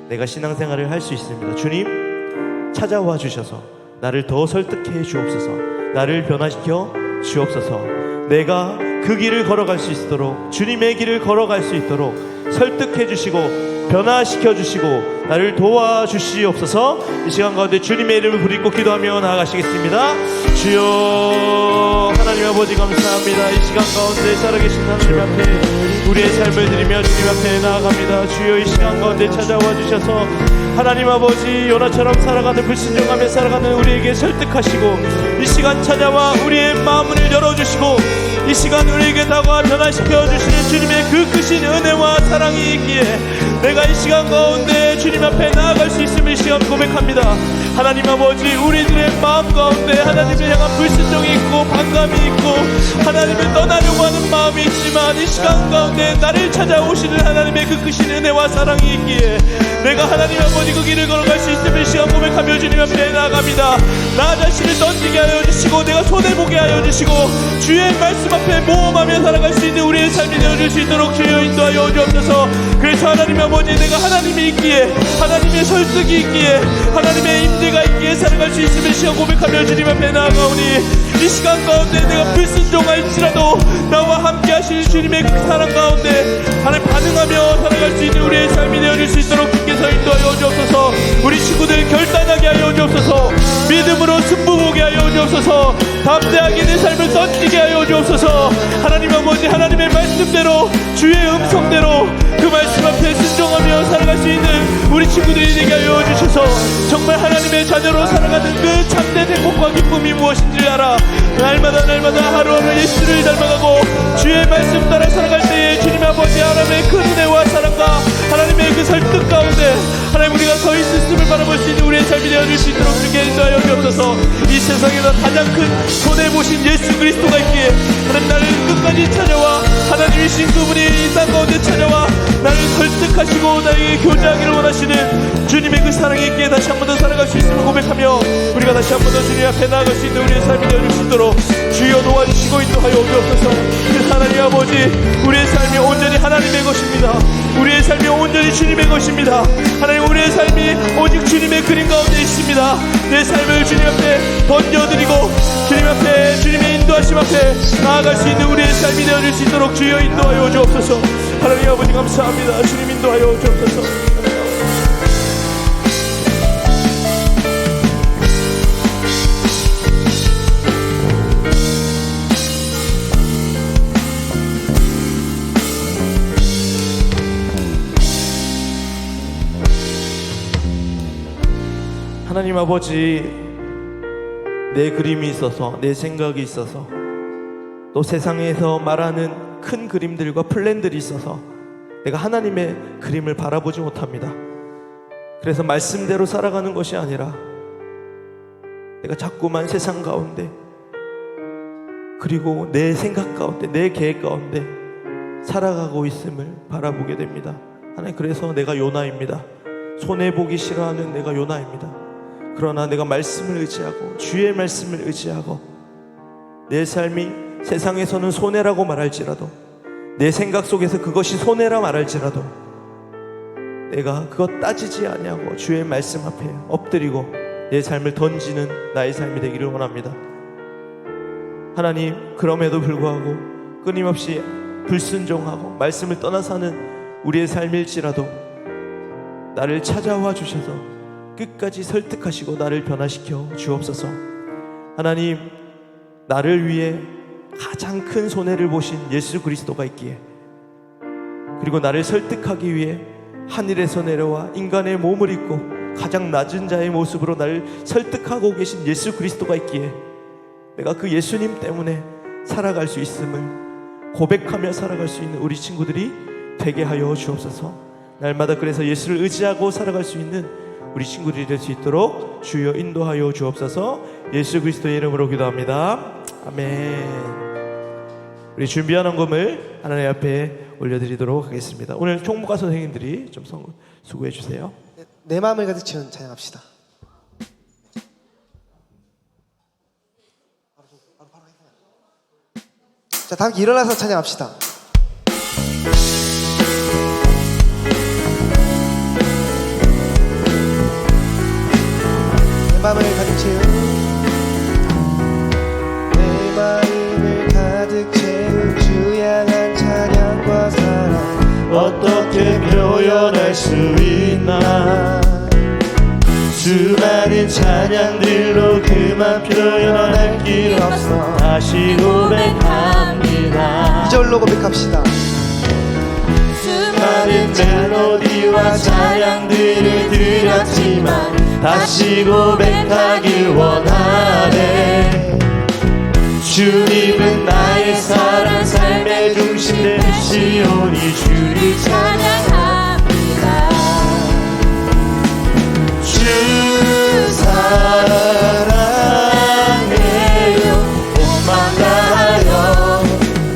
내가 신앙생활을 할 수 있습니다. 주님, 찾아와 주셔서 나를 더 설득해 주옵소서. 나를 변화시켜 주옵소서. 내가 그 길을 걸어갈 수 있도록, 주님의 길을 걸어갈 수 있도록 설득해 주시고 변화시켜 주시고 나를 도와주시옵소서. 이 시간 가운데 주님의 이름을 부르짖고 기도하며 나아가시겠습니다. 주여, 하나님 아버지 감사합니다. 이 시간 가운데 살아계신 하나님 앞에 우리의 삶을 드리며 주님 앞에 나아갑니다. 주여, 이 시간 가운데 찾아와 주셔서 하나님 아버지, 요나처럼 살아가는, 불순종하며 살아가는 우리에게 설득하시고 이 시간 찾아와 우리의 마음을 열어주시고 이 시간 우리에게 다가와 변화시켜 주시는 주님의 그 크신 은혜와 사랑이 있기에 내가 이 시간 가운데 주님 앞에 나아갈 수 있음을 이 시간 고백합니다. 하나님 아버지, 우리들의 마음 가운데 하나님을 향한 불순종이 있고 반감이 있고 하나님을 떠나려고 하는 마음이 있지만 이 시간 가운데 나를 찾아오시는 하나님의 그 크신 은혜와 사랑이 있기에 내가 하나님 아버지 그 길을 걸어갈 수 있음을 이 시간 고백하며 주님 앞에 나아갑니다. 나 자신을 던지게 하여 주시고 내가 손해보게 하여 주시고 주의 말씀 앞에 모험하며 살아갈 수 있는 우리의 삶이 되어줄 수 있도록 주여 인도하여 주옵소서. 그래서 하나님 아버지, 내가 하나님이 있기에, 하나님의 설득이 있기에, 하나님의 임재가 있기에 살아갈 수 있음을 시간 고백하며 주님 앞에 나아가오니 이 시간 가운데 내가 불순종할지라도 나와 함께 하시는 주님의 그 사랑 가운데 하나님 반응하며 살아갈 수 있는 우리의 삶이 되어줄 수 있도록 주께서 인도하여 주옵소서. 우리 친구들 결단하게 하여 주옵소서. 믿음으로 승부보게 하여 주옵소서. 담대하게 내 삶을 던지게 하여 주옵소서. 하나님 아버지, 하나님의 말씀대로, 주의 음성대로 그 말씀 앞에 순종하며 살아갈 수 있는 우리 친구들이 되게 하여 주셔서 정말 하나님의 자녀로 살아가는 그 참된 행복과 기쁨이 무엇인지 알아 날마다 하루하루 예수를 닮아가고 주의 말씀 따라 살아갈 때에 주님 아버지, 하나님의 큰 은혜와 사랑과 하나님의 그 설득 가운데 하나님 우리가 서 있음을 바라볼 수 있는 우리의 삶이 되어줄 수 있도록 주께 인도하여 주옵소서. 이 세상에서 가장 큰 손해보신 예수 그리스도가 있기에 하나님 나를 끝까지 찾아와 하나님이신 그분이 이 땅 가운데 찾아와 나를 설득하시고 나에게 교제하기를 원하시는 주님의 그 사랑이 있기에 다시 한 번 더 살아갈 수 수 있음을 고백하며 우리가 다시 한 번 더 주님 앞에 나아갈 수 있는 우리의 삶이 되어줄 수 있도록 주여 도와주시고 인도하여 주옵소서. 그래서 하나님 아버지, 우리의 삶이 온전히 하나님의 것입니다. 우리의 삶이 온전히 주님의 것입니다. 하나님, 우리의 삶이 오직 주님의 그림 가운데 있습니다. 내 삶을 주님 앞에 던져드리고 주님 앞에, 주님의 인도하심 앞에 나아갈 수 있는 우리의 삶이 되어줄 수 있도록 주여 인도하여 주옵소서. 하나님 아버지 감사합니다. 주님 인도하여 주옵소서. 하나님 아버지, 내 그림이 있어서, 내 생각이 있어서, 또 세상에서 말하는 큰 그림들과 플랜들이 있어서 내가 하나님의 그림을 바라보지 못합니다. 그래서 말씀대로 살아가는 것이 아니라 내가 자꾸만 세상 가운데, 그리고 내 생각 가운데, 내 계획 가운데 살아가고 있음을 바라보게 됩니다. 하나님, 그래서 내가 요나입니다. 손해보기 싫어하는 내가 요나입니다. 그러나 내가 말씀을 의지하고, 주의 말씀을 의지하고, 내 삶이 세상에서는 손해라고 말할지라도, 내 생각 속에서 그것이 손해라 말할지라도 내가 그것 따지지 아니하고 주의 말씀 앞에 엎드리고 내 삶을 던지는 나의 삶이 되기를 원합니다. 하나님, 그럼에도 불구하고 끊임없이 불순종하고 말씀을 떠나 사는 우리의 삶일지라도 나를 찾아와 주셔서 끝까지 설득하시고 나를 변화시켜 주옵소서. 하나님, 나를 위해 가장 큰 손해를 보신 예수 그리스도가 있기에, 그리고 나를 설득하기 위해 하늘에서 내려와 인간의 몸을 입고 가장 낮은 자의 모습으로 나를 설득하고 계신 예수 그리스도가 있기에 내가 그 예수님 때문에 살아갈 수 있음을 고백하며 살아갈 수 있는 우리 친구들이 되게 하여 주옵소서. 날마다 그래서 예수를 의지하고 살아갈 수 있는 우리 친구들이 될 수 있도록 주여 인도하여 주옵소서. 예수 그리스도의 이름으로 기도합니다. 아멘. 우리 준비한 헌금을 하나님 앞에 올려드리도록 하겠습니다. 오늘 총무과 선생님들이 좀 수고해 주세요. 내 마음을 가득 채운 찬양합시다. 자, 다 함께 일어나서 찬양합시다. 내 마음을 가득 채운, 내 마음을 가득 채운 주 향한 찬양과 사랑 어떻게 표현할 수 있나. 수많은 찬양들로 그만 표현할 길 없어. 다시 고백합니다. 2절로 고백합시다. 수많은 멜로디와 찬양들을 드렸지만 다시 고백하길 원하네. 주님은 나의 사랑, 삶의 중심 되시오니 주를 찬양합니다. 주 사랑해요. 온맘 다하여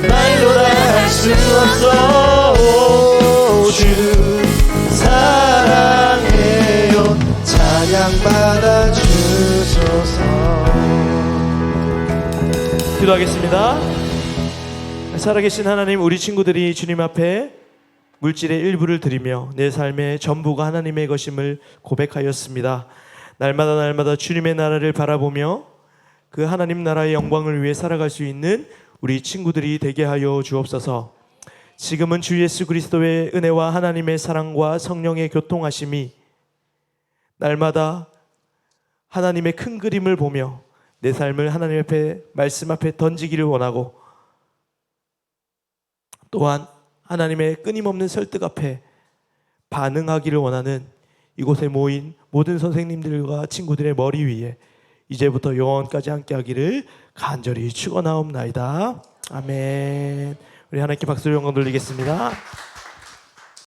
말로 다 할 수 없어. 주 사랑해요. 찬양받아 주소서. 기도하겠습니다. 살아계신 하나님, 우리 친구들이 주님 앞에 물질의 일부를 드리며 내 삶의 전부가 하나님의 것임을 고백하였습니다. 날마다 주님의 나라를 바라보며 그 하나님 나라의 영광을 위해 살아갈 수 있는 우리 친구들이 되게 하여 주옵소서. 지금은 주 예수 그리스도의 은혜와 하나님의 사랑과 성령의 교통하심이 날마다 하나님의 큰 그림을 보며 내 삶을 하나님 앞에, 말씀 앞에 던지기를 원하고, 또한 하나님의 끊임없는 설득 앞에 반응하기를 원하는 이곳에 모인 모든 선생님들과 친구들의 머리 위에 이제부터 영원까지 함께하기를 간절히 축원하옵나이다. 아멘. 우리 하나님께 박수를 영광 돌리겠습니다.